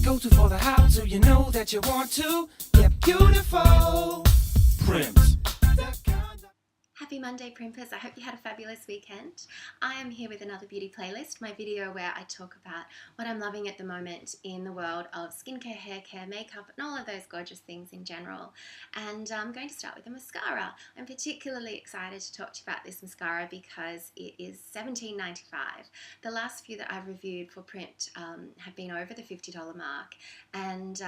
go-to for the how-to. You know that you want to get beautiful. Prims. Happy Monday, Primpers. I hope you had a fabulous weekend. I am here with another beauty playlist, my video where I talk about what I'm loving at the moment in the world of skincare, hair care, makeup, and all of those gorgeous things in general. And I'm going to start with a mascara. I'm particularly excited to talk to you about this mascara because it is $17.95. The last few that I've reviewed for print have been over the $50 mark. And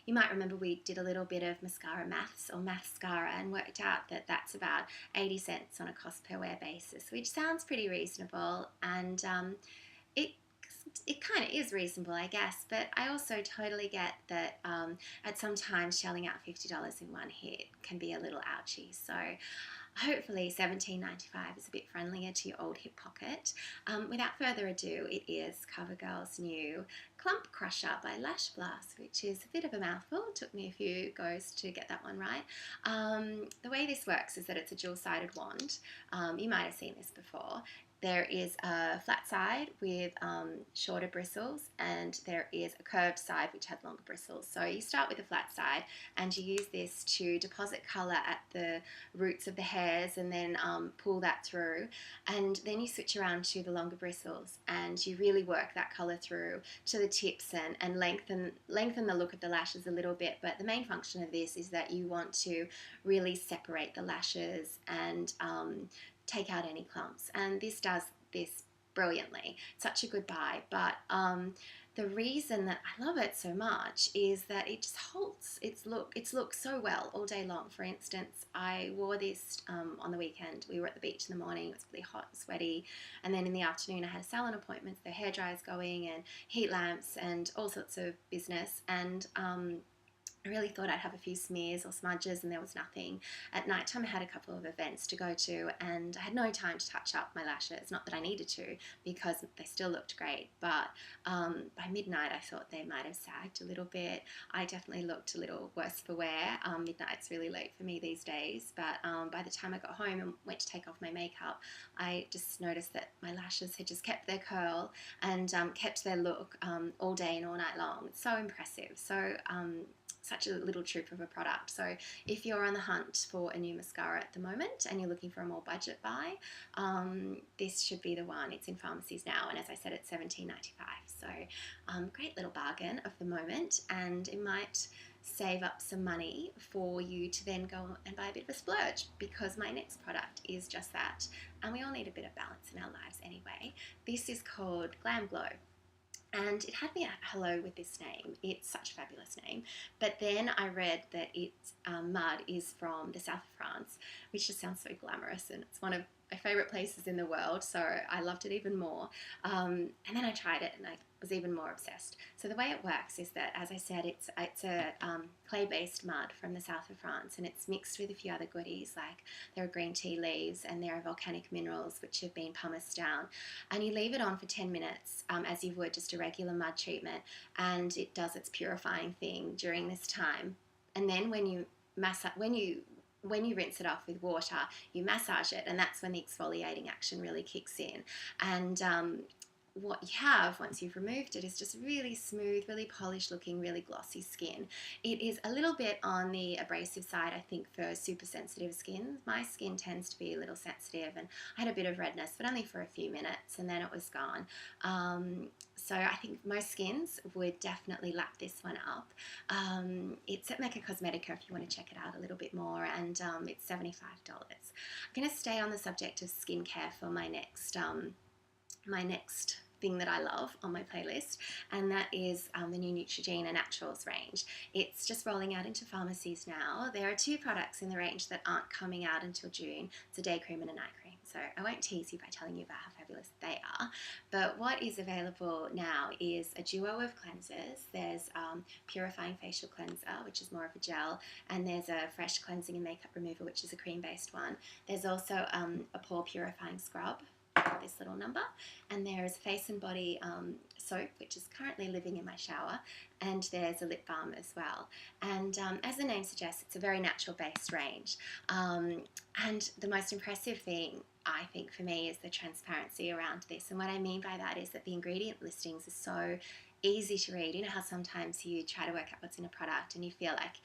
you might remember we did a little bit of mascara maths or mascara and worked out that that's about 80 cents on a cost per wear basis, which sounds pretty reasonable, and it kind of is reasonable, I guess, but I also totally get that at some times shelling out $50 in one hit can be a little ouchy, so hopefully $17.95 is a bit friendlier to your old hip pocket. Without further ado, it is CoverGirl's new Clump Crusher by Lash Blast, which is a bit of a mouthful. It took me a few goes to get that one right. The way this works is that it's a dual-sided wand. You might have seen this before. There is a flat side with shorter bristles, and there is a curved side which has longer bristles. So you start with the flat side and you use this to deposit colour at the roots of the hairs and then pull that through, and then you switch around to the longer bristles and you really work that colour through to the tips and lengthen the look of the lashes a little bit. But the main function of this is that you want to really separate the lashes and take out any clumps, and this does this brilliantly. Such a good buy. But the reason that I love it so much is that it just holds its look so well all day long. For instance, I wore this on the weekend. We were at the beach in the morning. It was really hot and sweaty, and then in the afternoon I had a salon appointment, the hair dryers going and heat lamps and all sorts of business, and I really thought I'd have a few smears or smudges, and there was nothing. At night time I had a couple of events to go to and I had no time to touch up my lashes. Not that I needed to, because they still looked great, but by midnight I thought they might have sagged a little bit. I definitely looked a little worse for wear. Midnight's really late for me these days, but by the time I got home and went to take off my makeup, I just noticed that my lashes had just kept their curl and kept their look all day and all night long. It's so impressive. So such a little troop of a product. So if you're on the hunt for a new mascara at the moment and you're looking for a more budget buy, this should be the one. It's in pharmacies now, and as I said, it's $17.95. So great little bargain of the moment, and it might save up some money for you to then go and buy a bit of a splurge, because my next product is just that, and we all need a bit of balance in our lives anyway. This is called Glam Glow. And it had me at hello with this name. It's such a fabulous name. But then I read that its mud is from the south of France, which just sounds so glamorous, and it's one of my favourite places in the world, so I loved it even more. And then I tried it and I was even more obsessed. So the way it works is that, as I said, it's a clay-based mud from the south of France, and it's mixed with a few other goodies, like there are green tea leaves and there are volcanic minerals which have been pumiced down, and you leave it on for 10 minutes as you would just a regular mud treatment, and it does its purifying thing during this time. And then when you rinse it off with water, you massage it, and that's when the exfoliating action really kicks in. And what you have once you've removed it is just really smooth, really polished looking, really glossy skin. It is a little bit on the abrasive side, I think, for super sensitive skin. My skin tends to be a little sensitive, and I had a bit of redness, but only for a few minutes, and then it was gone. So I think most skins would definitely lap this one up. It's at Mecca Cosmetica if you want to check it out a little bit more, and it's $75. I'm going to stay on the subject of skincare for my next thing that I love on my playlist, and that is the new Neutrogena Naturals range. It's just rolling out into pharmacies now. There are two products in the range that aren't coming out until June. It's a day cream and a night cream, so I won't tease you by telling you about how fabulous they are. But what is available now is a duo of cleansers. There's Purifying Facial Cleanser, which is more of a gel, and there's a Fresh Cleansing and Makeup Remover, which is a cream-based one. There's also a Pore Purifying Scrub, this little number, and there is face and body soap, which is currently living in my shower, and there's a lip balm as well. And as the name suggests, it's a very natural based range, and the most impressive thing I think for me is the transparency around this. And what I mean by that is that the ingredient listings are so easy to read. You know how sometimes you try to work out what's in a product and you feel like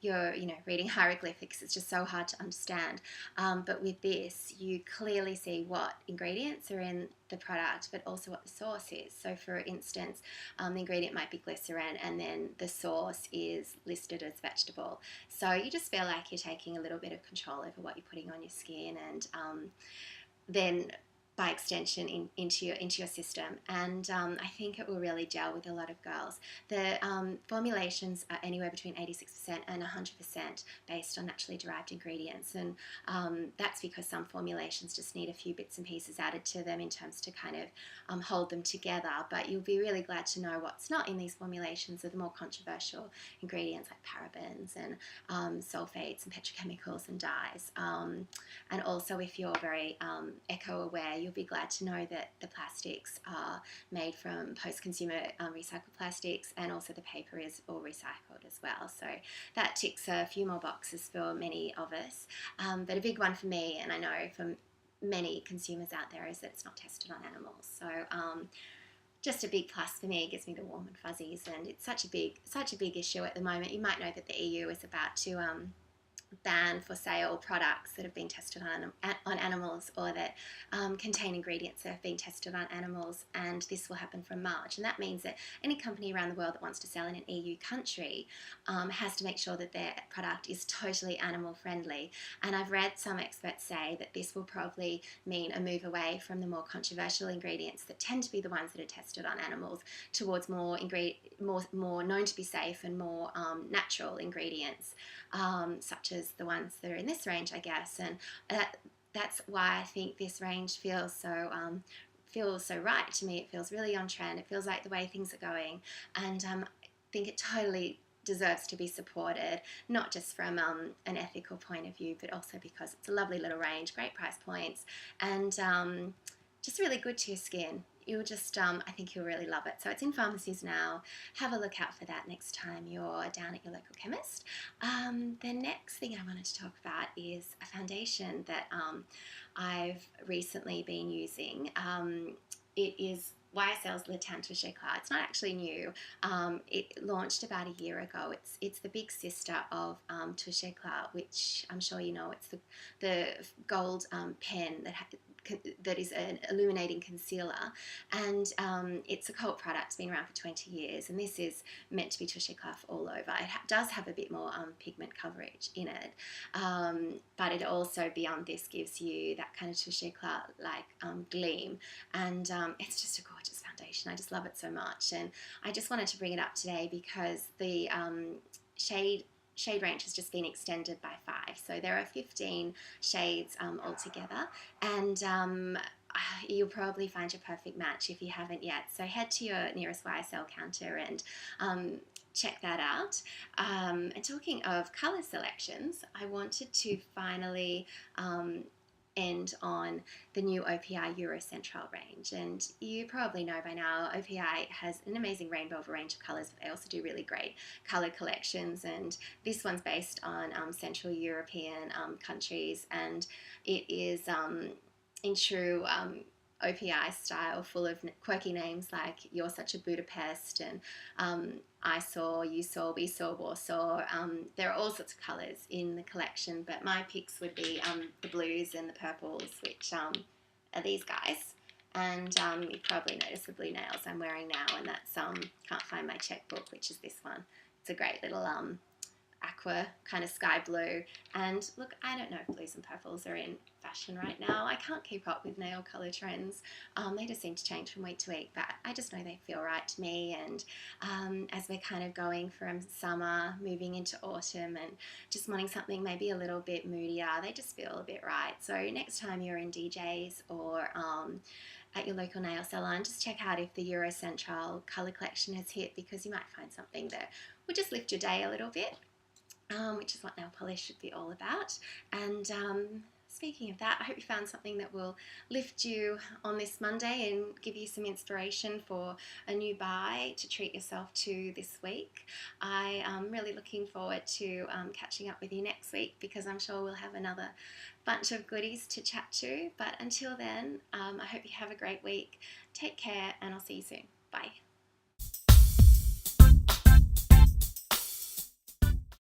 you're, reading hieroglyphics. It's just so hard to understand. But with this, you clearly see what ingredients are in the product, but also what the source is. So for instance, the ingredient might be glycerin and then the source is listed as vegetable. So you just feel like you're taking a little bit of control over what you're putting on your skin, and then by extension into your system. And I think it will really gel with a lot of girls. The formulations are anywhere between 86% and 100% based on naturally derived ingredients, and that's because some formulations just need a few bits and pieces added to them in terms to kind of hold them together. But you'll be really glad to know what's not in these formulations are the more controversial ingredients like parabens and sulfates and petrochemicals and dyes. And also, if you're very eco-aware, you'll be glad to know that the plastics are made from post-consumer recycled plastics, and also the paper is all recycled as well. So that ticks a few more boxes for many of us. But a big one for me, and I know for many consumers out there, is that it's not tested on animals. So just a big plus for me. It gives me the warm and fuzzies, and it's such a big issue at the moment. You might know that the EU is about to ban for sale products that have been tested on animals, or that contain ingredients that have been tested on animals, and this will happen from March. And that means that any company around the world that wants to sell in an EU country has to make sure that their product is totally animal friendly. And I've read some experts say that this will probably mean a move away from the more controversial ingredients that tend to be the ones that are tested on animals, towards more known to be safe and more natural ingredients, such as the ones that are in this range, I guess. And that's why I think this range feels so right to me. It feels really on trend. It feels like the way things are going, and I think it totally deserves to be supported, not just from an ethical point of view, but also because it's a lovely little range, great price points, and just really good to your skin. You'll just, I think you'll really love it. So it's in pharmacies now. Have a look out for that next time you're down at your local chemist. The next thing I wanted to talk about is a foundation that I've recently been using. It is YSL's Le Teint Touche Eclat. It's not actually new. It launched about a year ago. It's the big sister of Touche Eclat, which I'm sure you know. It's the gold pen that is an illuminating concealer, and it's a cult product. It's been around for 20 years, and this is meant to be Touche Eclat all over. It does have a bit more pigment coverage in it, but it also, beyond this, gives you that kind of Touche Eclat like gleam, and it's just a gorgeous foundation. I just love it so much, and I just wanted to bring it up today because the shade range has just been extended by 5. So there are 15 shades altogether, and you'll probably find your perfect match if you haven't yet. So head to your nearest YSL counter and check that out. And talking of colour selections, I wanted to finally end on the new OPI Euro Centrale range. And you probably know by now, OPI has an amazing rainbow of a range of colours, but they also do really great colour collections, and this one's based on Central European countries, and it is in true OPI style, full of quirky names like You're Such a Budapest, and I Saw, You Saw, We Saw, Warsaw. There are all sorts of colours in the collection, but my picks would be the blues and the purples, which are these guys. And you probably noticed the blue nails I'm wearing now, and that's Can't Find My Checkbook, which is this one. It's a great little aqua kind of sky blue. And look, I don't know if blues and purples are in fashion right now. I can't keep up with nail colour trends. They just seem to change from week to week, but I just know they feel right to me. And as we're kind of going from summer, moving into autumn, and just wanting something maybe a little bit moodier, they just feel a bit right. So next time you're in DJs or at your local nail salon, just check out if the Euro Centrale colour collection has hit, because you might find something that will just lift your day a little bit. Which is what nail polish should be all about. And speaking of that, I hope you found something that will lift you on this Monday and give you some inspiration for a new buy to treat yourself to this week. I am really looking forward to catching up with you next week, because I'm sure we'll have another bunch of goodies to chat to. But until then, I hope you have a great week. Take care, and I'll see you soon. Bye.